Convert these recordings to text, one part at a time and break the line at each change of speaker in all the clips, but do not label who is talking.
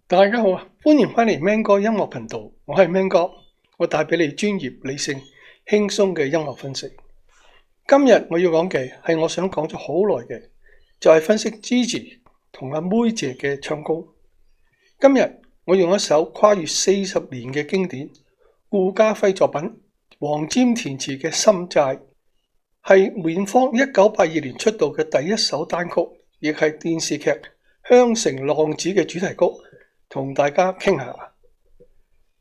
大家好啊，歡迎返嚟 Man 哥音樂頻道，我係 Man 哥，我帶俾你專業、理性、輕鬆嘅音樂分析。今日我要講嘅係我想講咗好耐嘅，就係分析 Gigi 同阿妹姐嘅唱功。今日我用一首跨越40年嘅經典，顧嘉輝作品，黃霑填詞嘅《心債》，係梅艷芳1982年出道嘅第一首單曲，亦係電視劇《香城浪子》嘅主題曲。同大家傾下。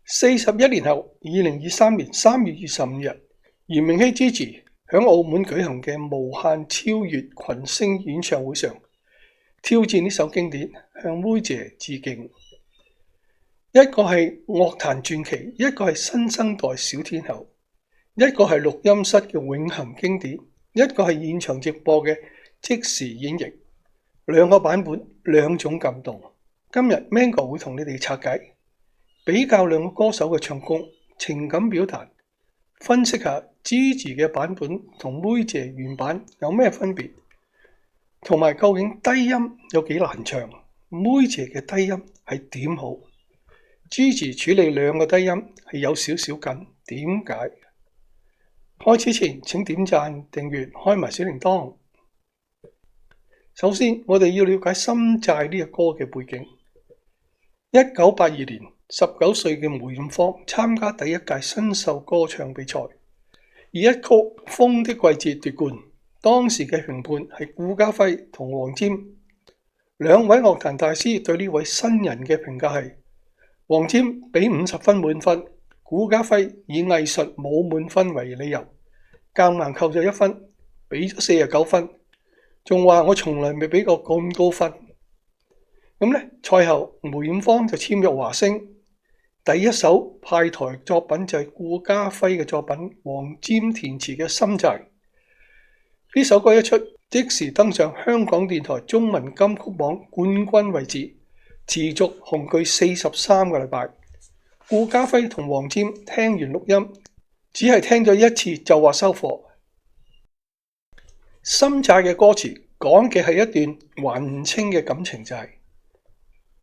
41年後，2023年3月25日，炎明熹 Gigi 響澳門舉行嘅無限超越群星演唱會上，挑戰呢首經典，向妹姐致敬。一個係樂壇傳奇，一個係新生代小天后，一個係錄音室嘅永恆經典，一個係現場直播嘅即時演繹，兩個版本，兩種感動。今日 Mango 會同你哋拆解，比較兩個歌手嘅唱功、情感表達，分析下 Gigi 嘅版本同妹姐原版有咩分別，同埋究竟低音有幾難唱，妹姐嘅低音係點好， Gigi 處理兩個低音係有少少緊，點解？開始前請點讚、訂閱、開埋小鈴鐺。首先，我哋要了解《心債》呢個歌嘅背景。1982年，19歲嘅梅艷芳參加第一屆新秀歌唱比賽，以一曲《風的季節》奪冠。當時嘅評判係顧嘉輝同黃霑，兩位樂壇大師對呢位新人嘅評價係：黃霑俾50分滿分，顧嘉輝以藝術冇滿分為理由，夾硬扣咗1分，俾咗49分，仲話我從來未俾過咁高分。咁呢，賽後梅艷芳就簽約華星，第一首派台作品就係顧嘉輝嘅作品，黃霑填詞嘅《心債》。呢首歌一出，即時登上香港電台中文金曲榜冠軍位置，持續紅踞43個禮拜。顧嘉輝同黃霑聽完錄音，只係聽咗一次就話收貨。《心債》嘅歌詞講嘅係一段還唔清嘅感情債。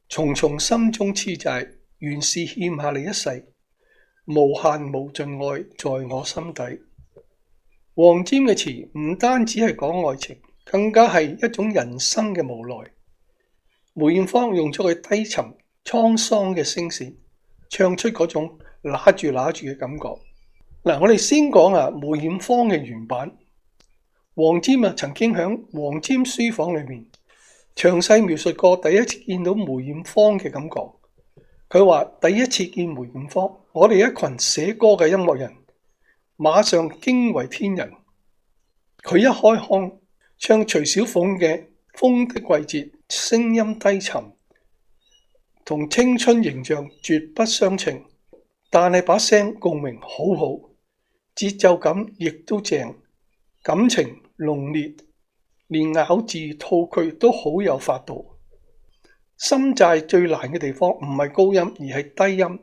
重重心中痴債，原是欠下你一世，無限無盡愛在我心底。黃霑嘅詞唔單止係講愛情，更加係一種人生嘅無奈。梅艷芳用咗佢低沉滄桑嘅聲線，唱出嗰種揦住嘅感覺。嗱，我哋先講下梅艷芳嘅原版。黃霑曾經喺黃霑書房裏面詳細描述過第一次見到梅艷芳嘅感覺。佢話第一次見梅艷芳，我哋一群寫歌嘅音樂人馬上驚為天人。佢一開腔唱徐小鳳嘅《風的季節》，聲音低沉，同青春形象絕不相稱，但係把聲共鳴好好，節奏感亦都正，感情濃烈，連咬字吐句都好有法度。心債最難嘅地方唔係高音，而係低音。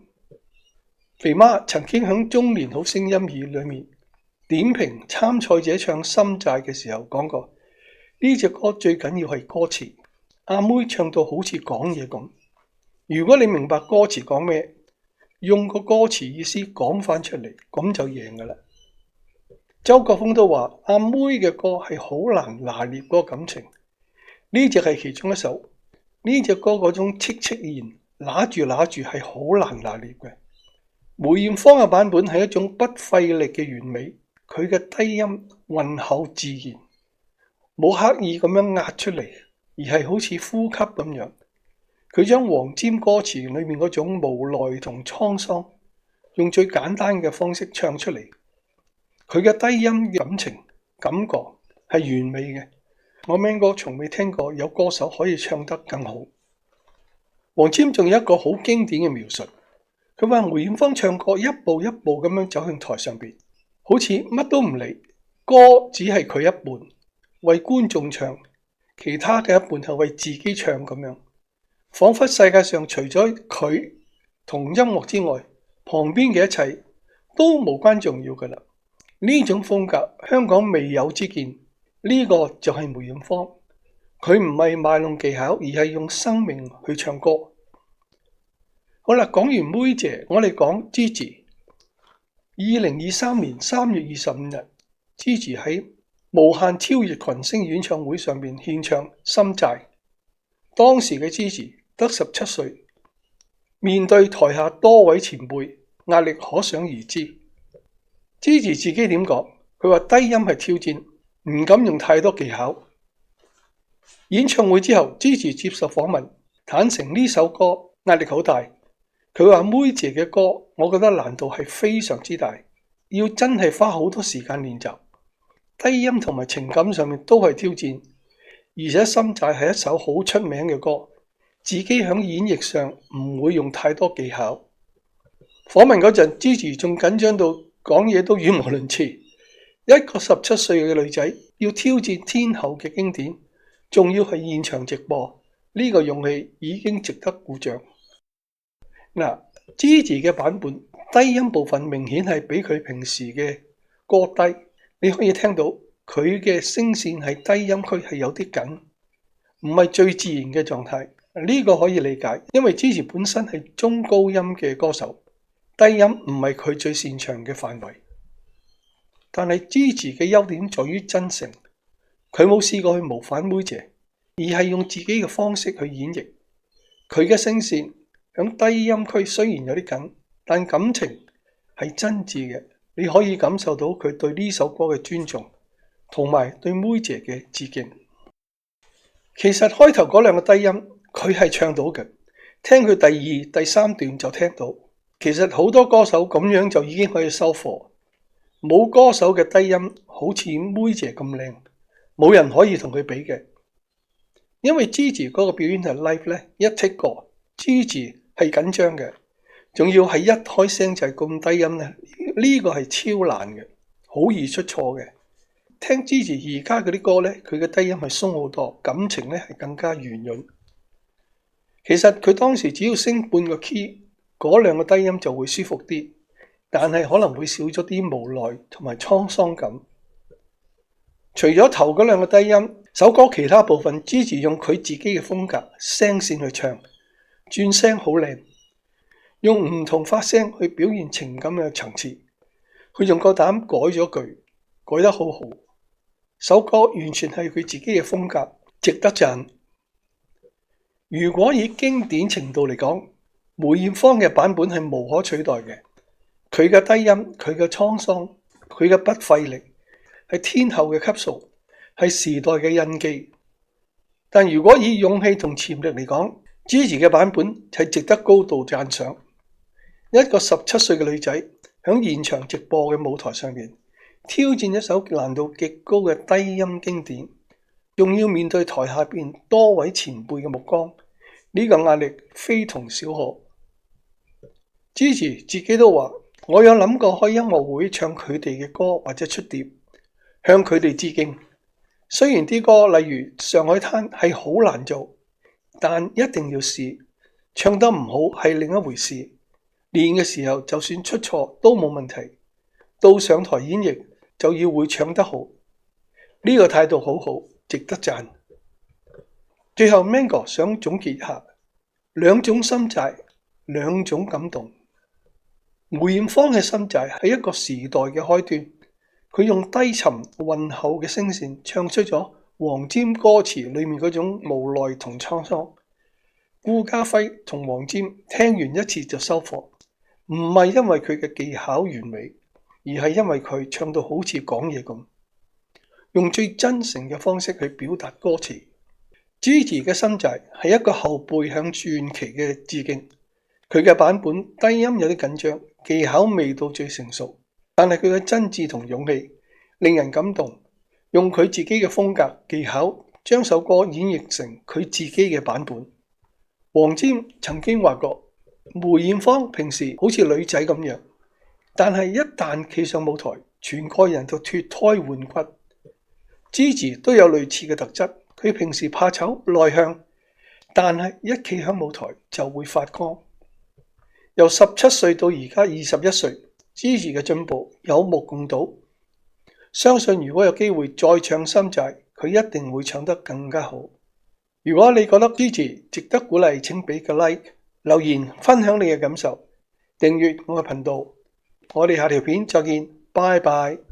肥媽曾經喺中年好聲音二裏面點評參賽者唱心債嘅時候講過，呢隻歌最緊要係歌詞。阿妹唱到好似講嘢咁，如果你明白歌詞講咩，用個歌詞意思講翻出嚟，咁就贏噶啦。周國峰都話阿妹嘅歌係好難拿捏嗰個感情，呢隻係其中一首。呢隻歌嗰種戚戚然揦住係好難拿捏嘅。梅艷芳嘅版本係一種不費力嘅完美，佢嘅低音渾厚自然，冇刻意咁樣壓出嚟，而係好似呼吸咁樣。佢將黃霑歌詞裏面嗰種無奈同滄桑，用最簡單嘅方式唱出嚟。佢嘅低音嘅感情感覺係完美嘅。我 Man 哥從未聽過有歌手可以唱得更好。黃霑仲有一個好經典嘅描述，佢話梅艷芳唱歌一步一步咁樣走向台上邊，好似乜都唔理，歌只係佢一半，為觀眾唱，其他嘅一半係為自己唱咁樣，仿佛世界上除咗佢同音樂之外，旁邊嘅一切都無關重要噶啦。呢種風格香港未有之見。呢個就係梅艷芳，佢唔係賣弄技巧，而係用生命去唱歌。好啦，講完妹姐，我哋講 Gigi。2023年3月25日，Gigi 喺無限超越群星演唱會上面獻唱《心債》。當時嘅 Gigi 得17歲，面對台下多位前輩，壓力可想而知。Gigi 自己點講？佢話低音係挑戰，唔敢用太多技巧。演唱會之後，Gigi 接受訪問，坦誠呢首歌壓力好大。佢話妹姐嘅歌，我覺得難度係非常之大，要真係花好多時間練習。低音同埋情感上面都係挑戰，而且《心債》係一首好出名嘅歌，自己響演繹上唔會用太多技巧。訪問嗰陣，Gigi 仲緊張到講嘢都語無倫次。一個17歲嘅女仔要挑戰天后嘅經典，仲要係現場直播，呢個勇氣已經值得鼓掌。嗱，Gigi 嘅版本低音部分明顯係比佢平時嘅歌低，你可以聽到佢嘅聲線係低音區係有啲緊，唔係最自然嘅狀態。呢個可以理解，因為 Gigi 本身係中高音嘅歌手，低音唔係佢最擅長嘅範圍。但係 Gigi 嘅優點在於真誠，佢冇試過去模仿妹姐，而係用自己嘅方式去演繹。佢嘅聲線響低音區雖然有啲緊，但感情係真摯嘅，你可以感受到佢對呢首歌嘅尊重，同埋對妹姐嘅致敬。其實開頭嗰兩個低音佢係唱到嘅，聽佢第2、第3段就聽到。其實好多歌手咁樣就已經可以收貨，冇歌手嘅低音好似妹姐咁靚，冇人可以同佢比嘅。因為 Gigi 嗰個表演係 live 咧，一 take 過 Gigi 係緊張嘅，仲要係一開聲就係咁低音咧，呢個係超難嘅，好易出錯嘅。聽 Gigi 而家嗰啲歌咧，佢嘅低音係鬆好多，感情咧係更加圓潤。其實佢當時只要升半個 key， 嗰兩個低音就會舒服啲，但係可能會少咗啲無奈同埋滄桑感。除咗頭嗰兩個低音，首歌其他部分 Gigi 用佢自己嘅風格聲線去唱，轉聲好靚，用唔同發聲去表現情感嘅層次。佢仲夠膽改咗句，改得好好。首歌完全係佢自己嘅風格，值得讚。如果以經典程度嚟講，梅艷芳嘅版本係無可取代嘅。佢嘅低音，佢嘅滄桑，佢嘅不費力，係天后嘅級數，係時代嘅印記。但如果以勇氣同潛力嚟講，Gigi 嘅版本係值得高度讚賞。一個17歲嘅女仔響現場直播嘅舞台上面，挑戰一首難度極高嘅低音經典，仲要面對台下邊多位前輩嘅目光，呢個壓力非同小可。Gigi 自己都話：我有諗過開音樂會唱佢哋嘅歌或者出碟，向佢哋致敬。雖然啲歌例如《上海灘》係好難做，但一定要試。唱得唔好係另一回事，練嘅時候就算出錯都冇問題。到上台演繹就要會唱得好，呢個態度好好，值得讚。最後 Mango 想總結一下，兩種心債，兩種感動。梅艷芳嘅心債係一個時代嘅開端，佢用低沉渾厚嘅聲線唱出咗黃霑歌詞裏面嗰種無奈同滄桑。顧嘉輝同黃霑聽完一次就收貨，唔係因為佢嘅技巧完美，而係因為佢唱到好似講嘢咁，用最真誠嘅方式去表達歌詞。Gigi 嘅心債係一個後輩向傳奇嘅致敬，佢嘅版本低音有啲緊張，技巧未到最成熟，但係佢嘅真摯同勇氣令人感動，用佢自己嘅風格技巧將首歌演繹成佢自己嘅版本。黃霑曾經話過，梅艷芳平時好似女仔咁樣，但係一旦企上舞台，全個人就脫胎換骨。Gigi 都有類似嘅特質，佢平時怕醜內向，但係一企響舞台就會發光。由17歲到而家21歲，Gigi 嘅進步有目共睹。相信如果有機會再唱心債，佢一定會唱得更加好。如果你覺得 Gigi 值得鼓勵，請俾個 like，留言分享你嘅感受，訂閱我嘅頻道。我哋下條片再見，拜拜。